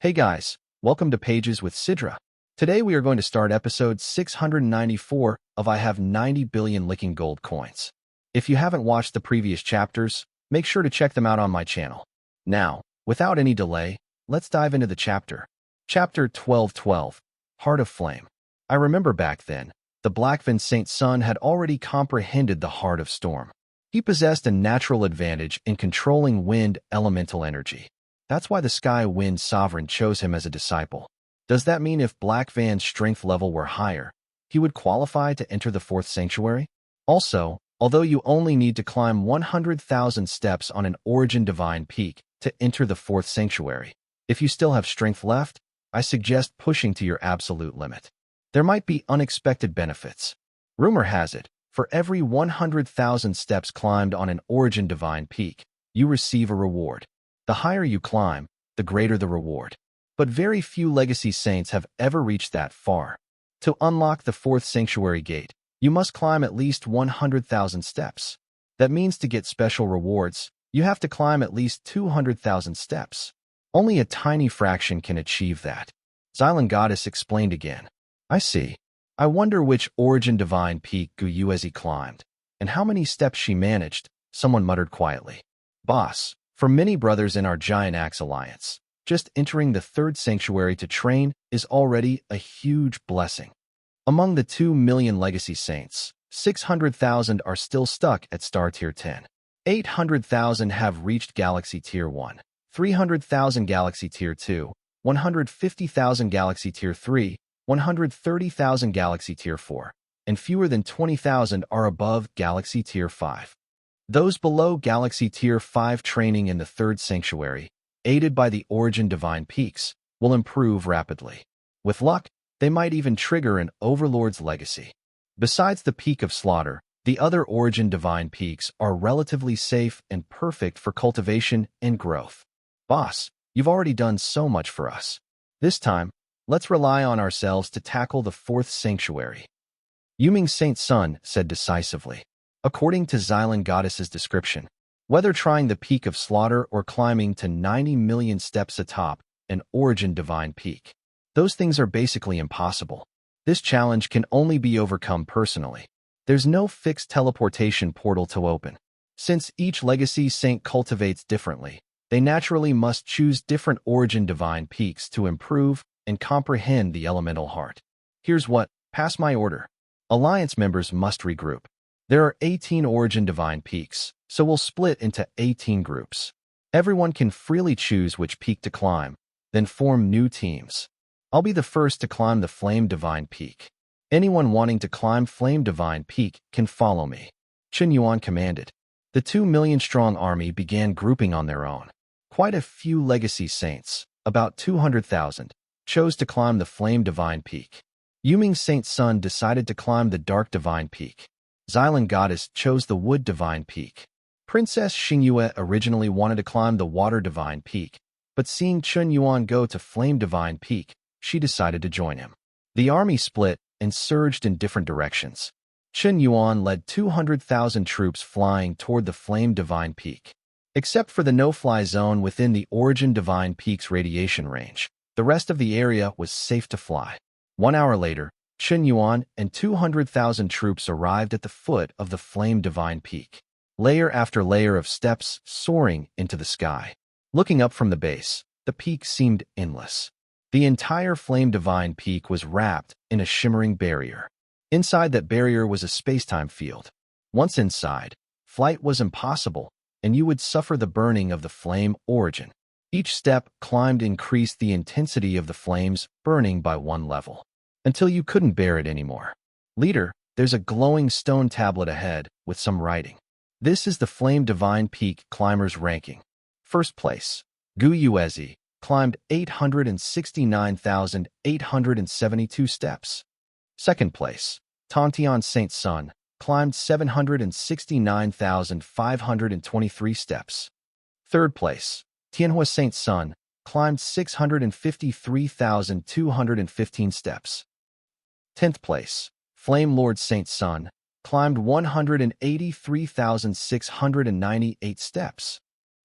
Hey guys, welcome to Pages with Sidra. Today we are going to start episode 694 of I Have 90 Billion Licking Gold Coins. If you haven't watched the previous chapters, make sure to check them out on my channel. Now, without any delay, let's dive into the chapter. Chapter 1212, Heart of Flame. I remember back then, the Black Vincent's son had already comprehended the Heart of Storm. He possessed a natural advantage in controlling wind elemental energy. That's why the Sky Wind Sovereign chose him as a disciple. Does that mean if Black Van's strength level were higher, he would qualify to enter the fourth sanctuary? Also, although you only need to climb 100,000 steps on an Origin Divine Peak to enter the fourth sanctuary, if you still have strength left, I suggest pushing to your absolute limit. There might be unexpected benefits. Rumor has it, for every 100,000 steps climbed on an Origin Divine Peak, you receive a reward. The higher you climb, the greater the reward. But very few Legacy Saints have ever reached that far. To unlock the fourth sanctuary gate, you must climb at least 100,000 steps. That means to get special rewards, you have to climb at least 200,000 steps. Only a tiny fraction can achieve that. Xylan Goddess explained again. I see. I wonder which Origin Divine Peak Gu Yuezi climbed, and how many steps she managed, someone muttered quietly. Boss, for many brothers in our Giant Axe Alliance, just entering the third sanctuary to train is already a huge blessing. Among the 2 million Legacy Saints, 600,000 are still stuck at Star Tier 10. 800,000 have reached Galaxy Tier 1, 300,000 Galaxy Tier 2, 150,000 Galaxy Tier 3, 130,000 Galaxy Tier 4, and fewer than 20,000 are above Galaxy Tier 5. Those below Galaxy Tier 5 training in the third sanctuary, aided by the Origin Divine Peaks, will improve rapidly. With luck, they might even trigger an Overlord's Legacy. Besides the Peak of Slaughter, the other Origin Divine Peaks are relatively safe and perfect for cultivation and growth. Boss, you've already done so much for us. This time, let's rely on ourselves to tackle the fourth sanctuary. Yuming Saint's son said decisively. According to Xylan Goddess's description, whether trying the Peak of Slaughter or climbing to 90 million steps atop an Origin Divine Peak, those things are basically impossible. This challenge can only be overcome personally. There's no fixed teleportation portal to open. Since each Legacy Saint cultivates differently, they naturally must choose different Origin Divine Peaks to improve and comprehend the elemental heart. Here's what, pass my order. Alliance members must regroup. There are 18 Origin Divine Peaks, so we'll split into 18 groups. Everyone can freely choose which peak to climb, then form new teams. I'll be the first to climb the Flame Divine Peak. Anyone wanting to climb Flame Divine Peak can follow me. Chen Yuan commanded. The 2 million-strong army began grouping on their own. Quite a few Legacy Saints, about 200,000, chose to climb the Flame Divine Peak. Yuming Saint's son decided to climb the Dark Divine Peak. Xylan Goddess chose the Wood Divine Peak. Princess Xingyue originally wanted to climb the Water Divine Peak, but seeing Chen Yuan go to Flame Divine Peak, she decided to join him. The army split and surged in different directions. Chen Yuan led 200,000 troops flying toward the Flame Divine Peak. Except for the no-fly zone within the Origin Divine Peak's radiation range, the rest of the area was safe to fly. 1 hour later, Chen Yuan and 200,000 troops arrived at the foot of the Flame Divine Peak. Layer after layer of steps soaring into the sky. Looking up from the base, the peak seemed endless. The entire Flame Divine Peak was wrapped in a shimmering barrier. Inside that barrier was a spacetime field. Once inside, flight was impossible, and you would suffer the burning of the flame origin. Each step climbed increased the intensity of the flames burning by 1 level, until you couldn't bear it anymore. Leader, there's a glowing stone tablet ahead with some writing. This is the Flame Divine Peak climbers ranking. First place, Gu Yuezi, climbed 869,872 steps. Second place, Tian Saint's son, climbed 769,523 steps. Third place, Tian Saint's son, climbed 653,215 steps. 10th place, Flame Lord Saint's son, climbed 183,698 steps.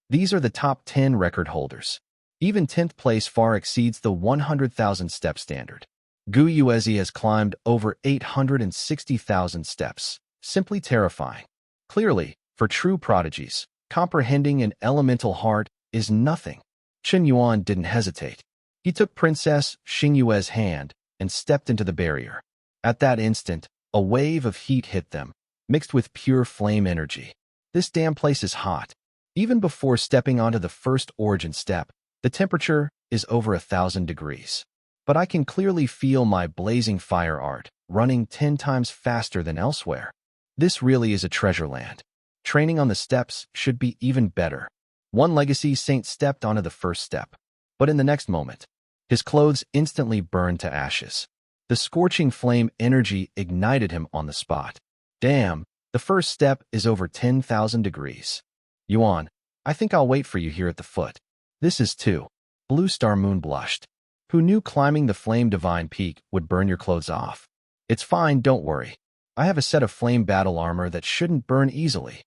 These are the top 10 record holders. Even 10th place far exceeds the 100,000 step standard. Gu Yuezi has climbed over 860,000 steps. Simply terrifying. Clearly, for true prodigies, comprehending an elemental heart is nothing. Chen Yuan didn't hesitate. He took Princess Xingyue's hand and stepped into the barrier. At that instant, a wave of heat hit them, mixed with pure flame energy. This damn place is hot. Even before stepping onto the first origin step, the temperature is over 1,000 degrees. But I can clearly feel my blazing fire art running 10 times faster than elsewhere. This really is a treasure land. Training on the steps should be even better. One legacy saint stepped onto the first step, but in the next moment, his clothes instantly burned to ashes. The scorching flame energy ignited him on the spot. Damn, the first step is over 10,000 degrees. Yuan, I think I'll wait for you here at the foot. This is too. Blue Star Moon blushed. Who knew climbing the Flame Divine Peak would burn your clothes off? It's fine, don't worry. I have a set of flame battle armor that shouldn't burn easily.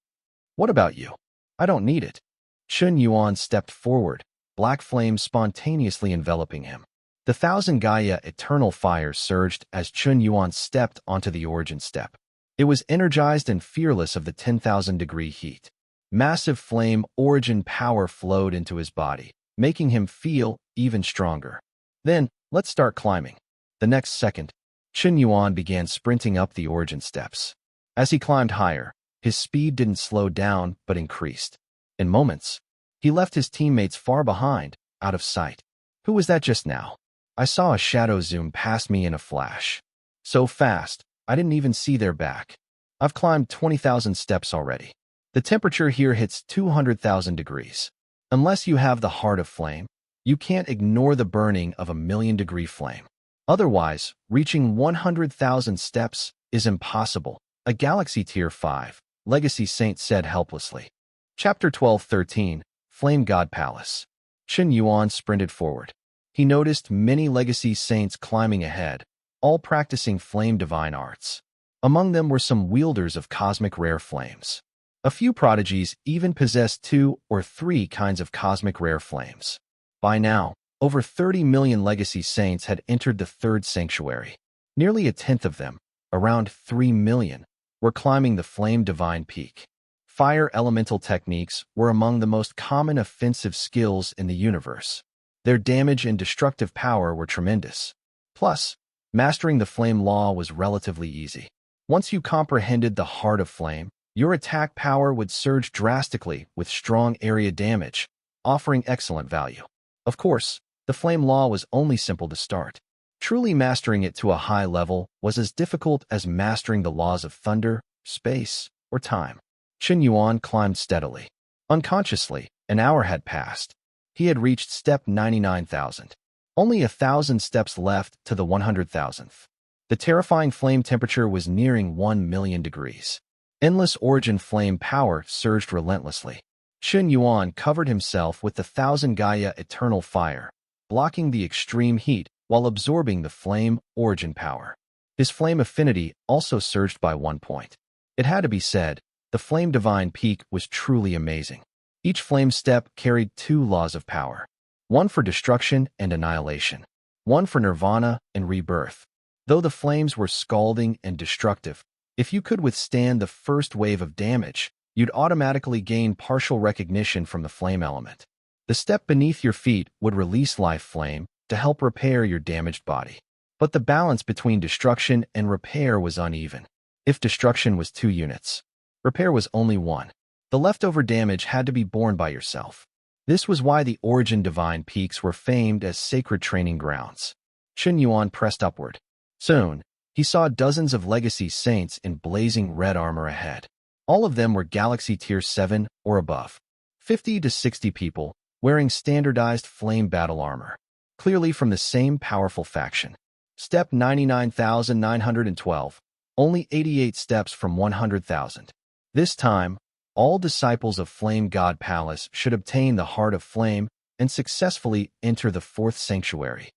What about you? I don't need it. Chen Yuan stepped forward, black flames spontaneously enveloping him. The 1,000 Gaia eternal fire surged as Chen Yuan stepped onto the origin step. It was energized and fearless of the 10,000-degree heat. Massive flame origin power flowed into his body, making him feel even stronger. Then, let's start climbing. The next second, Chen Yuan began sprinting up the origin steps. As he climbed higher, his speed didn't slow down but increased. In moments, he left his teammates far behind, out of sight. Who was that just now? I saw a shadow zoom past me in a flash. So fast, I didn't even see their back. I've climbed 20,000 steps already. The temperature here hits 200,000 degrees. Unless you have the heart of flame, you can't ignore the burning of a 1,000,000-degree flame. Otherwise, reaching 100,000 steps is impossible. A Galaxy Tier 5, Legacy Saint said helplessly. Chapter 12-13, Flame God Palace. Chen Yuan sprinted forward. He noticed many Legacy Saints climbing ahead, all practicing flame divine arts. Among them were some wielders of cosmic rare flames. A few prodigies even possessed 2 or 3 kinds of cosmic rare flames. By now, over 30 million Legacy Saints had entered the third sanctuary. Nearly a tenth of them, around 3 million, were climbing the Flame Divine Peak. Fire elemental techniques were among the most common offensive skills in the universe. Their damage and destructive power were tremendous. Plus, mastering the flame law was relatively easy. Once you comprehended the heart of flame, your attack power would surge drastically with strong area damage, offering excellent value. Of course, the flame law was only simple to start. Truly mastering it to a high level was as difficult as mastering the laws of thunder, space, or time. Chen Yuan climbed steadily. Unconsciously, an hour had passed. He had reached step 99,000. Only 1,000 steps left to the 100,000th. The terrifying flame temperature was nearing 1,000,000 degrees. Endless origin flame power surged relentlessly. Chen Yuan covered himself with the 1,000 Gaia eternal fire, blocking the extreme heat while absorbing the flame origin power. His flame affinity also surged by 1 point. It had to be said, the Flame Divine Peak was truly amazing. Each flame step carried 2 laws of power, one for destruction and annihilation, one for nirvana and rebirth. Though the flames were scalding and destructive, if you could withstand the first wave of damage, you'd automatically gain partial recognition from the flame element. The step beneath your feet would release life flame to help repair your damaged body. But the balance between destruction and repair was uneven. If destruction was 2 units, repair was only 1. The leftover damage had to be borne by yourself. This was why the Origin Divine Peaks were famed as sacred training grounds. Chen Yuan pressed upward. Soon, he saw dozens of Legacy Saints in blazing red armor ahead. All of them were Galaxy Tier 7 or above. 50 to 60 people, wearing standardized flame battle armor. Clearly from the same powerful faction. Step 99,912, only 88 steps from 100,000. This time, all disciples of Flame God Palace should obtain the Heart of Flame and successfully enter the 4th sanctuary.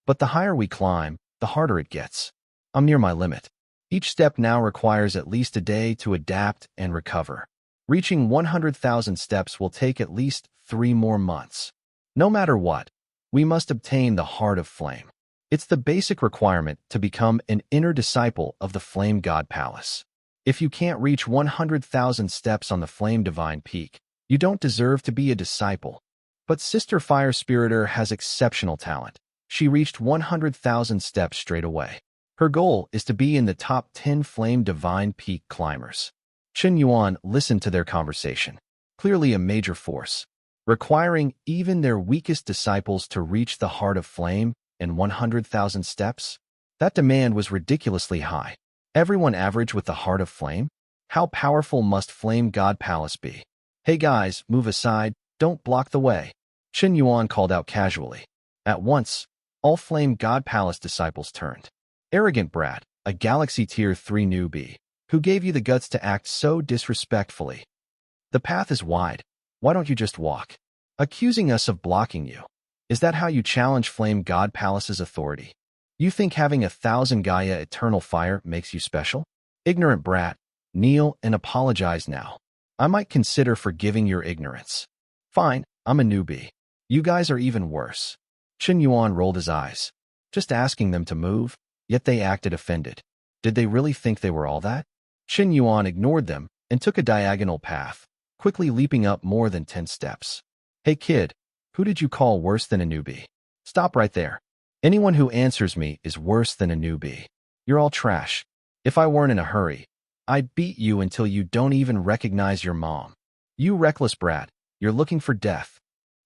But the higher we climb, the harder it gets. I'm near my limit. Each step now requires at least a day to adapt and recover. Reaching 100,000 steps will take at least 3 more months. No matter what, we must obtain the Heart of Flame. It's the basic requirement to become an inner disciple of the Flame God Palace. If you can't reach 100,000 steps on the Flame Divine Peak, you don't deserve to be a disciple. But Sister Fire Spiritor has exceptional talent. She reached 100,000 steps straight away. Her goal is to be in the top 10 Flame Divine Peak climbers. Chen Yuan listened to their conversation. Clearly a major force, requiring even their weakest disciples to reach the Heart of Flame in 100,000 steps? That demand was ridiculously high. Everyone average with the Heart of Flame? How powerful must Flame God Palace be? Hey guys, move aside, don't block the way. Chen Yuan called out casually. At once, all Flame God Palace disciples turned. Arrogant brat, a Galaxy Tier 3 newbie. Who gave you the guts to act so disrespectfully? The path is wide. Why don't you just walk? Accusing us of blocking you. Is that how you challenge Flame God Palace's authority? You think having 1,000 Gaia eternal fire makes you special? Ignorant brat, kneel and apologize now. I might consider forgiving your ignorance. Fine, I'm a newbie. You guys are even worse. Chen Yuan rolled his eyes. Just asking them to move, yet they acted offended. Did they really think they were all that? Chen Yuan ignored them and took a diagonal path, quickly leaping up more than 10 steps. Hey kid, who did you call worse than a newbie? Stop right there. Anyone who answers me is worse than a newbie. You're all trash. If I weren't in a hurry, I'd beat you until you don't even recognize your mom. You reckless brat, you're looking for death.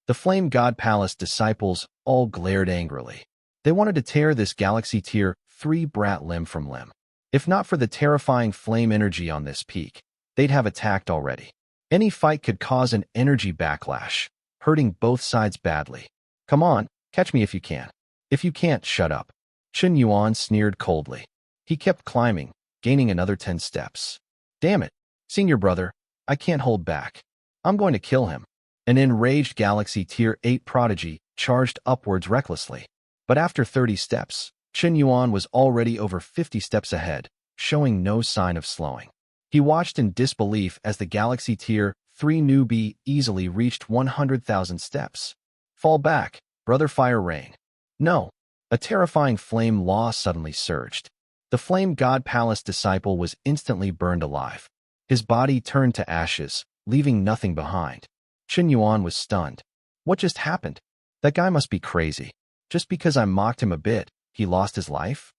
The Flame God Palace disciples all glared angrily. They wanted to tear this Galaxy Tier 3 brat limb from limb. If not for the terrifying flame energy on this peak, they'd have attacked already. Any fight could cause an energy backlash, hurting both sides badly. Come on, catch me if you can. If you can't, shut up. Chen Yuan sneered coldly. He kept climbing, gaining another 10 steps. Damn it, senior brother, I can't hold back. I'm going to kill him. An enraged Galaxy Tier 8 prodigy charged upwards recklessly. But after 30 steps, Chen Yuan was already over 50 steps ahead, showing no sign of slowing. He watched in disbelief as the Galaxy Tier 3 newbie easily reached 100,000 steps. Fall back, Brother Fire Rain. No. A terrifying flame law suddenly surged. The Flame God Palace disciple was instantly burned alive. His body turned to ashes, leaving nothing behind. Chen Yuan was stunned. What just happened? That guy must be crazy. Just because I mocked him a bit, he lost his life?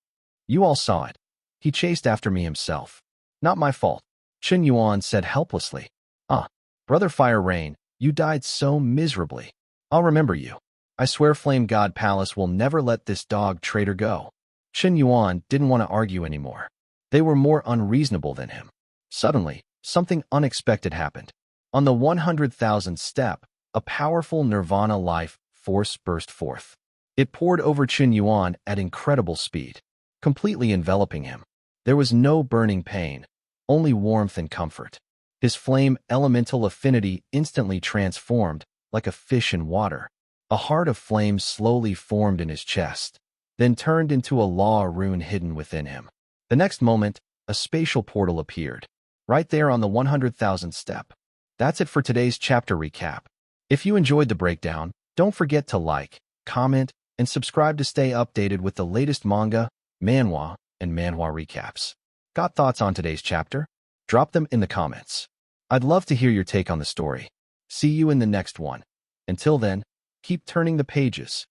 You all saw it. He chased after me himself. Not my fault, Chen Yuan said helplessly. Brother Fire Rain, you died so miserably. I'll remember you. I swear Flame God Palace will never let this dog traitor go. Chen Yuan didn't want to argue anymore. They were more unreasonable than him. Suddenly, something unexpected happened. On the 100,000th step, a powerful Nirvana life force burst forth. It poured over Chen Yuan at incredible speed, completely enveloping him. There was no burning pain, only warmth and comfort. His flame elemental affinity instantly transformed, like a fish in water. A heart of flame slowly formed in his chest, then turned into a law rune hidden within him. The next moment, a spatial portal appeared, right there on the 100,000th step. That's it for today's chapter recap. If you enjoyed the breakdown, don't forget to like, comment, and subscribe to stay updated with the latest manga, manhwa, and manhwa recaps. Got thoughts on today's chapter? Drop them in the comments. I'd love to hear your take on the story. See you in the next one. Until then, keep turning the pages.